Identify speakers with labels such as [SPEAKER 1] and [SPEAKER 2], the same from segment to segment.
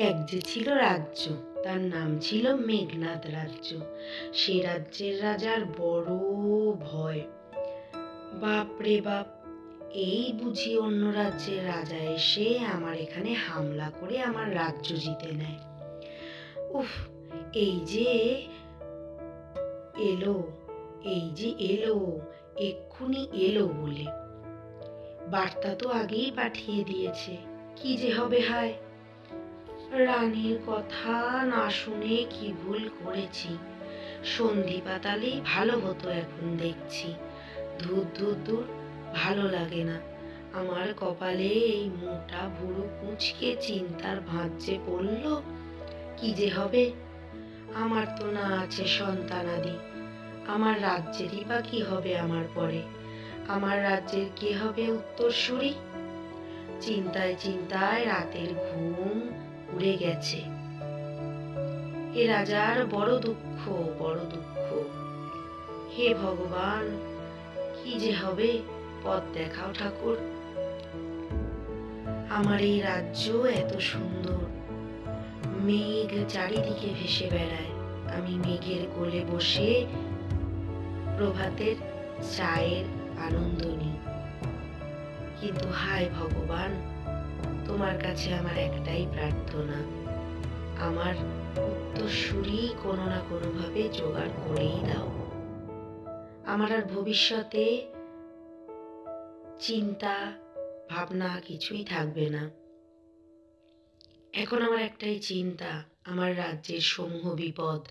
[SPEAKER 1] এক যে ছিল রাজ্য, তার নাম ছিল মেঘনাদ রাজ্য। সে রাজ্যের রাজার বড় ভয়। বাপরে বাপ, এই বুঝি অন্য রাজ্যের রাজা এসে আমার এখানে হামলা করে আমার রাজ্য জিতে নেয়। উফ, এই যে এলো, এক্ষুনি এলো বলে বার্তা তো আগেই পাঠিয়ে দিয়েছে। কি যে হবে হায়! রানীর কথা না শুনে কি ভুল করেছি। সন্ধি পাতালেই ভালো হতো, এখন দেখছি ধুর ধুর ধুর, ভালো লাগে না। আমার কপালে এই মোটা ভুরু কুঁচকে চিন্তার ভাঁজ যে পড়ল। কি যে হবে! আমার তো না আছে সন্তানাদি, আমার রাজ্যেরই বা কি হবে আমার পরে? আমার রাজ্যের কে হবে উত্তরসূরি? চিন্তায় চিন্তায় রাতের ঘুম উড়ে গেছে। এ রাজার বড় দুঃখ, বড় দুঃখ। হে ভগবান, কি যে হবে, পথ দেখাও ঠাকুর। আমার এই রাজ্য এত সুন্দর, মেঘ চারিদিকে ভেসে বেড়ায়, আমি মেঘের কোলে বসে প্রভাতের চায়ের আনন্দ নিই। কিন্তু হায় ভগবান, তোমার কাছে আমার একটাই প্রার্থনা, আমার উত্তরসূরি কোনো না কোনোভাবে জোগাড় করেই দাও। আমার আর ভবিষ্যতে চিন্তা ভাবনা কিছুই থাকবে না। এখন আমার একটাই চিন্তা, আমার রাজ্যের সমূহ বিপদ।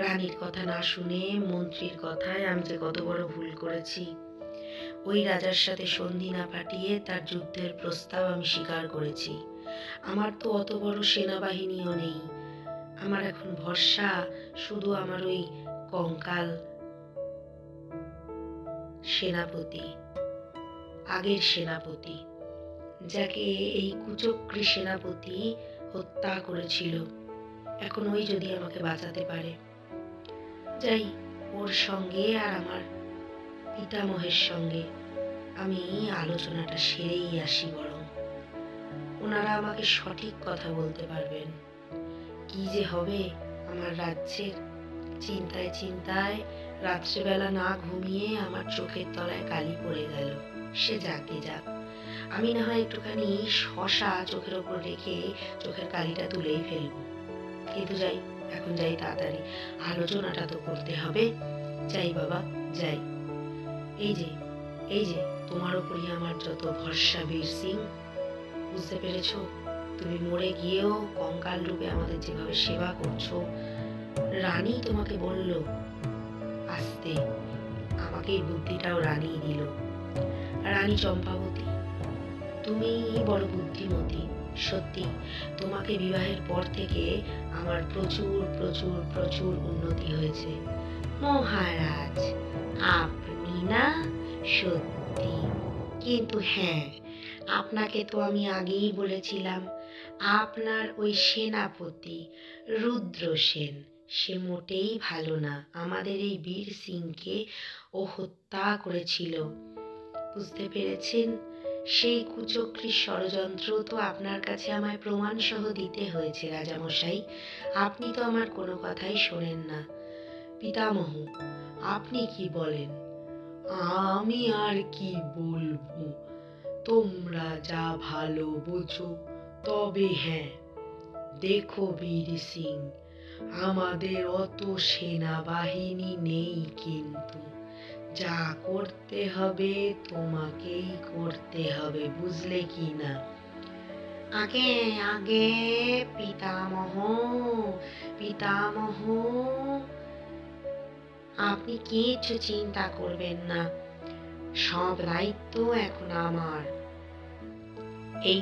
[SPEAKER 1] রানীর কথা না শুনে মন্ত্রীর কথায় আমি যে কত বড় ভুল করেছি। ওই রাজার সাথে সন্ধি না পাঠিয়ে তার যুদ্ধের প্রস্তাব আমি স্বীকার করেছি। আমার তো অত বড় সেনাবাহিনীও নেই। আমার এখন ভরসা শুধু আমার ওই কঙ্কাল সেনাপতি, আগের সেনাপতি, যাকে এই কুচক্রী সেনাপতি হত্যা করেছিল। এখন ওই যদি আমাকে বাঁচাতে পারে। যাই, ওর সঙ্গে আর আমার পিতামহের সঙ্গে আমি আলোচনাটা সেরেই আসি বরং। ওনারা আমাকে সঠিক কথা বলতে পারবেন। কি যে হবে আমার রাজ্যের! চিন্তায় চিন্তায় রাত্রেবেলা না ঘুমিয়ে আমার চোখের তলায় কালি পড়ে গেল। সে যাকে যাক, আমি না হয় একটুখানি শশা চোখের ওপর রেখে চোখের কালিটা তুলেই ফেলবো। কিন্তু যাই, এখন যাই তাড়াতাড়ি, আলোচনাটা তো করতে হবে। যাই বাবা, যাই। এই যে তোমার ওপরই আমার যত ভরসা বীর সিং। বুঝতে পেরেছো? তুমি মরে গিয়েও কঙ্কাল রূপে আমাদের যেভাবে সেবা করছো, রানী তোমাকে বলল আসতে, আমাকে এই বুদ্ধিটাও রানী দিল। রানী চম্পাবতী, তুমি বড় বুদ্ধিমতী। সত্যি, তোমাকে বিবাহের পর থেকে আমার প্রচুর প্রচুর প্রচুর উন্নতি হয়েছে। মহারাজ, আপনি না? সত্যি। কিন্তু হ্যাঁ, আপনাকে তো আমি আগেই বলেছিলাম, আপনার ওই সেনাপতি রুদ্রসেন, সে মোটেই ভালো না। আমাদের এই বীর সিংকে ও হত্যা করেছিল। বুঝতে পেরেছেন? সেই কুচক্রীর ষড়যন্ত্র তো আপনার কাছে আমায় প্রমাণ সহ দিতে হয়েছে রাজামশাই। আপনি তো আমার কোনো কথাই শোনেন না। পিতামহ, আপনি কি বলেন? আমি আর কি বলবো, তোমরা যা ভালো বোঝো। তবে হ্যাঁ, দেখো বীর সিং, আমাদের অত সেনাবাহিনী নেই, কিন্তু যা করতে হবে তোমাকেই করতে হবে, বুঝলে কি না? আগে আগে পিতামহ, পিতামহ, আপনি কিছু চিন্তা করবেন না, সব দায়িত্ব এখন আমার। এই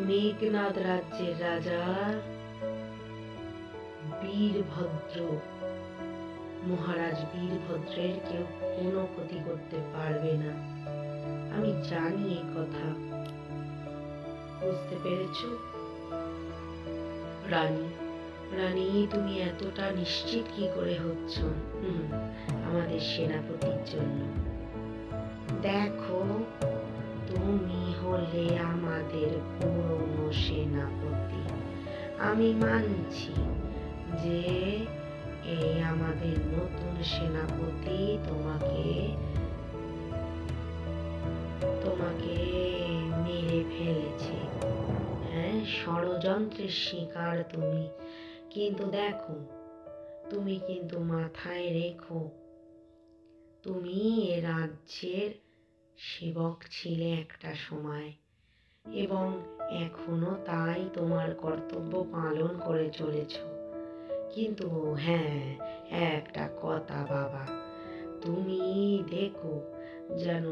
[SPEAKER 1] মেঘনাদ রাজ্যের রাজা বীরভদ্র, মহারাজ বীরভদ্রের কেউ কোনো ক্ষতি করতে পারবে না। আমি জানি এ কথা। বুঝতে পেরেছ? রানী, তুমি এতটা নিশ্চিত কি করে হচ্ছ? আমাদের সেনাপতির জন্য। দেখো, তুমি হলে আমাদের পুরনো সেনাপতি। আমি মানছি যে এই আমাদের নতুন সেনাপতি তোমাকে তোমাকে মেরে ফেলেছে। হ্যাঁ, ষড়যন্ত্রের শিকার তুমি। কিন্তু দেখো, তুমি কিন্তু মাথায় রেখো, তুমি এ রাজ্যের সেবক ছিলে একটা সময়, এবং এখনো তাই তোমার কর্তব্য পালন করে চলেছ। কিন্তু হ্যাঁ, একটা কথা বাবা, তুমি দেখো যেন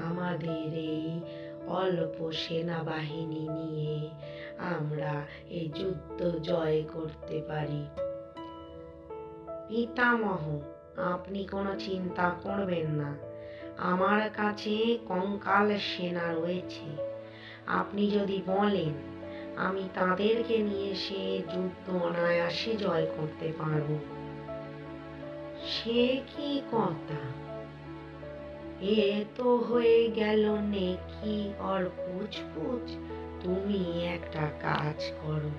[SPEAKER 1] আমাদের এই অল্প সেনাবাহিনী নিয়ে আমরা এই যুদ্ধ জয় করতে পারি। পিতামহ, আপনি কোনো চিন্তা করবেন না, আমার কাছে কঙ্কাল সেনা রয়েছে। আপনি যদি বলেন, আমি তাদেরকে নিয়ে সে যুদ্ধ অনায়াসে জয় করতে পারব। সে কি কথা? এ তো হয়ে গেল নেকি আর পুছপুছ। তুমি একটা কাজ করো,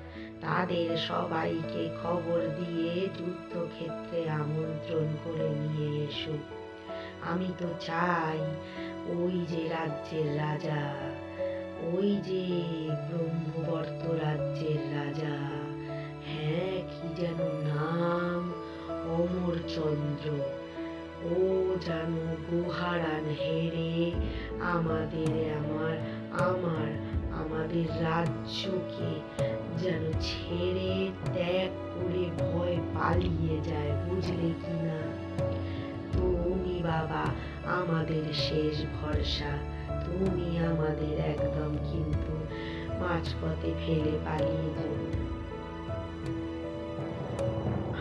[SPEAKER 1] তাদের সবাইকে খবর দিয়ে যুদ্ধক্ষেত্রে আমন্ত্রণ করে নিয়ে এসো। আমি তো চাই ওই যে রাজ্যের রাজা, ওই যে ব্রহ্মবর্ত রাজ্যের রাজা, হ্যাঁ কি যেন নাম, অমরচন্দ্র, ও যেন গুহারান হেরে আমাদের আমাদের রাজ্যকে যেন ছেড়ে ত্যাগ করে ভয় পালিয়ে যায়, বুঝলে কিনা? তুমি বাবা আমাদের শেষ ভরসা, তুমি আমাদের একদম কিন্তু মাঝপথে ফেলে পালিয়ে যাও।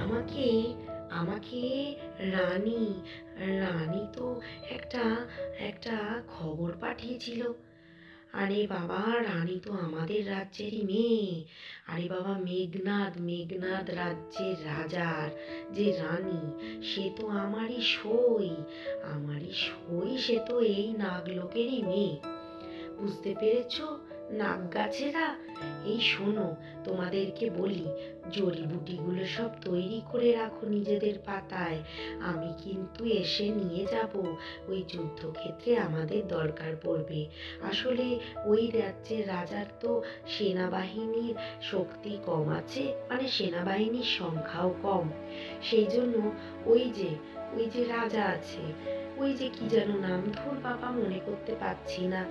[SPEAKER 1] আমাকে আমাকে রানী রানী তো একটা একটা খবর পাঠিয়েছিল। আরে বাবা, রানী তো আমাদের রাজ্যেরই মেয়ে। আরে বাবা, মেঘনাদ রাজ্যের রাজার যে রানী, সে তো আমারই সই, সে তো এই নাগলোকেরই মেয়ে। বুঝতে পেরেছো নাগ গাছেরা? এই শোনো, তোমাদেরকে বলি, জড়িবুটিগুলো সব তৈরি করে রাখো নিজেদের পাতায়। আমি কিন্তু এসে নিয়ে যাব। ওই যুদ্ধক্ষেত্রে আমাদের দরকার পড়বে। আসলে ওই রাজ্যের রাজার তো সেনাবাহিনীর শক্তি কম আছে, মানে সেনাবাহিনীর সংখ্যাও কম। সেই জন্য ওই যে রাজা আছে, ওই যে কি যেন নাম, ধুর বাবা মনে করতে পারছি না,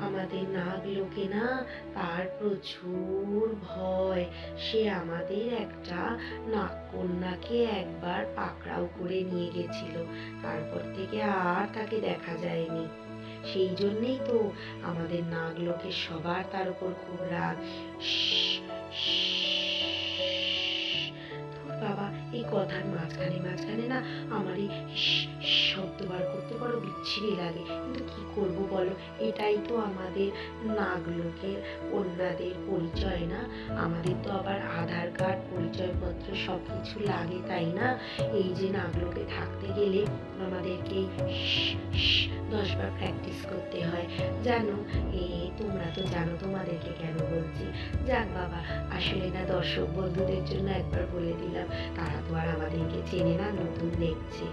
[SPEAKER 1] আমাদের নাগলোকে না তার প্রচুর ভয়। সে আমাদের একটা নাগকন্যাকে একবার পাকড়াও করে নিয়ে গেছিল, তারপর থেকে আর তাকে দেখা যায়নি। সেই জন্যেই তো আমাদের নাগলোকের সবার তার উপর খুব রাগ। বাবা, এই কথার মাঝখানে না আমার এই শব্দ বার করতে বড় বিচ্ছিরি লাগে, কিন্তু কি করব বলো, এটাই তো আমাদের নাগলোকের কন্যাদের পরিচয় না? আমাদের তো আবার আধার কার্ড, পরিচয়পত্র সবকিছু লাগে, তাই না? এই যে নাগলোকে থাকতে গেলে আমাদেরকে 10বার প্র্যাকটিস করতে হয়, জানো? তোমরা তো জানো, তোমাদেরকে কেন বলছি। যাক বাবা, আসলে না দর্শক বন্ধুদের জন্য একবার বলে দিলাম, তারা তো আর আমাদেরকে চেনে না, নতুন দেখছে।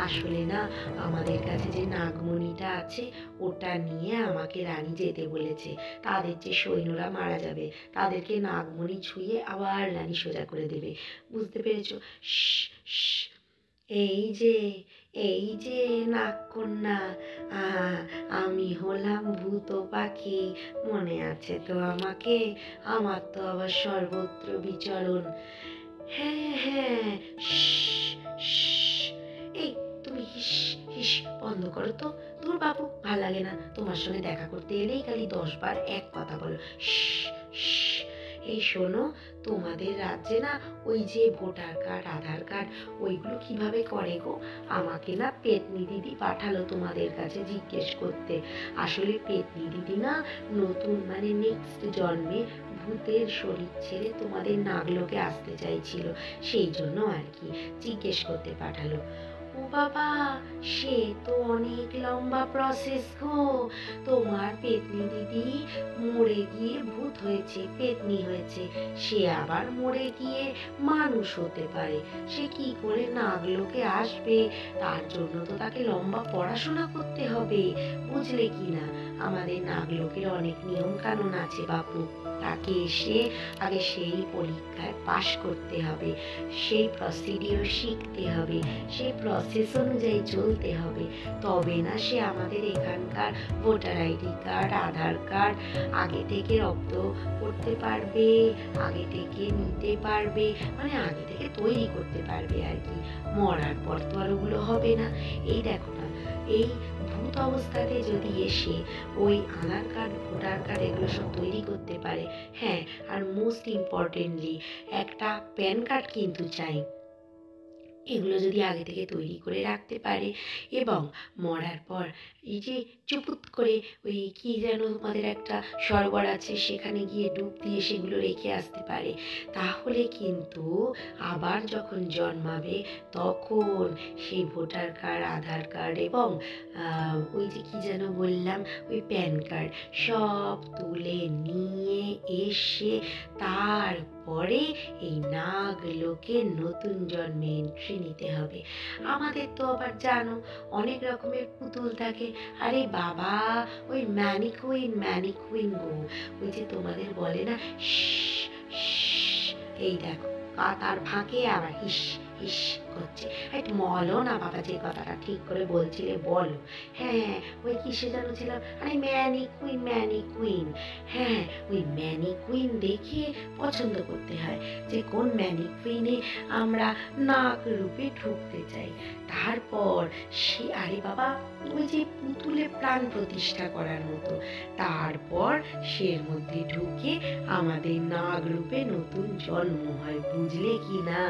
[SPEAKER 1] আসলে না আমাদের কাছে যে নাগমণিটা আছে, ওটা নিয়ে আমাকে রানী যেতে বলেছে। তাদের যে সৈন্যরা মারা যাবে, তাদেরকে নাগমণি ছুঁয়ে আবার রানী সোজা করে দেবে, বুঝতে পেরেছো? এই যে নাগকন্যা, আমি হলাম ভূত পাখি, মনে আছে তো আমাকে? আমার তো আবার সর্বত্র বিচরণ। হ্যাঁ, এই তুমি হিস বন্ধ করো তো। দূর বাবু, ভাল লাগে না, তোমার সঙ্গে দেখা করতে এলেই খালি 10বার এক কথা বলো। এই শোনো, তোমাদের রাজ্যে না ওই যে ভোটার কার্ড, আধার কার্ড, ওইগুলো কিভাবে করে গো? আমাকে না পেতনি দিদি পাঠালো তোমাদের কাছে জিজ্ঞেস করতে। আসলে পেতনি দিদি না নতুন, মানে নেক্সট জন্মে ভূতের শরীর ছেড়ে তোমাদের নাগলোকে আসতে চাইছিল, সেই জন্য আর কি জিজ্ঞেস করতে পাঠালো। ও ও বাবা, সে তো অনেক লম্বা প্রসেস গো। তোমার পেতনি দিদি মরে গিয়ে ভূত হয়েছে, পেতনি হয়েছে, সে আবার মরে গিয়ে মানুষ হতে পারে। সে কি করে নাগলোকে আসবে? তার জন্য তো তাকে লম্বা পড়াশোনা করতে হবে, বুঝলে কি না? আমাদের নাগলোকের অনেক নিয়ম কানুন আছে বাপু। তাকে এসে আগে সেই পরীক্ষায় পাশ করতে হবে, সেই প্রসিডিওর শিখতে হবে, সেই প্রসেস অনুযায়ী চলতে হবে, তবে না সে আমাদের এখানকার ভোটার আইডি কার্ড, আধার কার্ড আগে থেকে রপ্ত করতে পারবে, আগে থেকে নিতে পারবে, মানে আগে থেকে তৈরি করতে পারবে আর কি। মরার পর তো আর ওগুলো হবে না। এই দেখো না, এই ভূত অবস্থাতে যদি এসে ওই আধার কার্ড, ভোটার কার্ড এগুলো সব তৈরি করতে পারে, হ্যাঁ, আর মোস্ট ইম্পর্টেন্টলি একটা প্যান কার্ড কিন্তু চাই। এগুলো যদি আগে থেকে তৈরি করে রাখতে পারে এবং মরার পর এই যে চুপুত করে ওই কি যেন আমাদের একটা সরোবর আছে, সেখানে গিয়ে ডুব দিয়ে সেগুলো রেখে আসতে পারে, তাহলে কিন্তু আবার যখন জন্মাবে তখন সেই ভোটার কার্ড, আধার কার্ড এবং ওই যে কি যেন বললাম, ওই প্যান কার্ড সব তুলে নিয়ে এসে তারপরে এই নাগলোকে নতুন জন্মে এন্ট্রি নিতে হবে। আমাদের তো আবার জানো অনেক রকমের পুতুল থাকে। আরে বাবা, ওই ম্যানিকুইন গো, ওই যে তোমাদের বলে না শ্, শ্, এই দেখো কাতার ফাঁকে আবার ইস ইস করছে। একটু বলো না বাবা, যে কথাটা ঠিক করে বলছিলে বলো। হ্যাঁ, ওই কিসে যেন ছিলাম, আরে ম্যানিকুইন। হ্যাঁ, ওই ম্যানিকুইন দেখে পছন্দ করতে হয় যে কোন ম্যানিকুইনে আমরা নাক রূপে ঢুকতে চাই। তারপর সে, আরে বাবা, ওই যে পুতুলে প্রাণ প্রতিষ্ঠা করার মতো, তারপর সের মধ্যে ঢুকে আমাদের নাগ রূপে নতুন জন্ম হয়, বুঝলে কি না?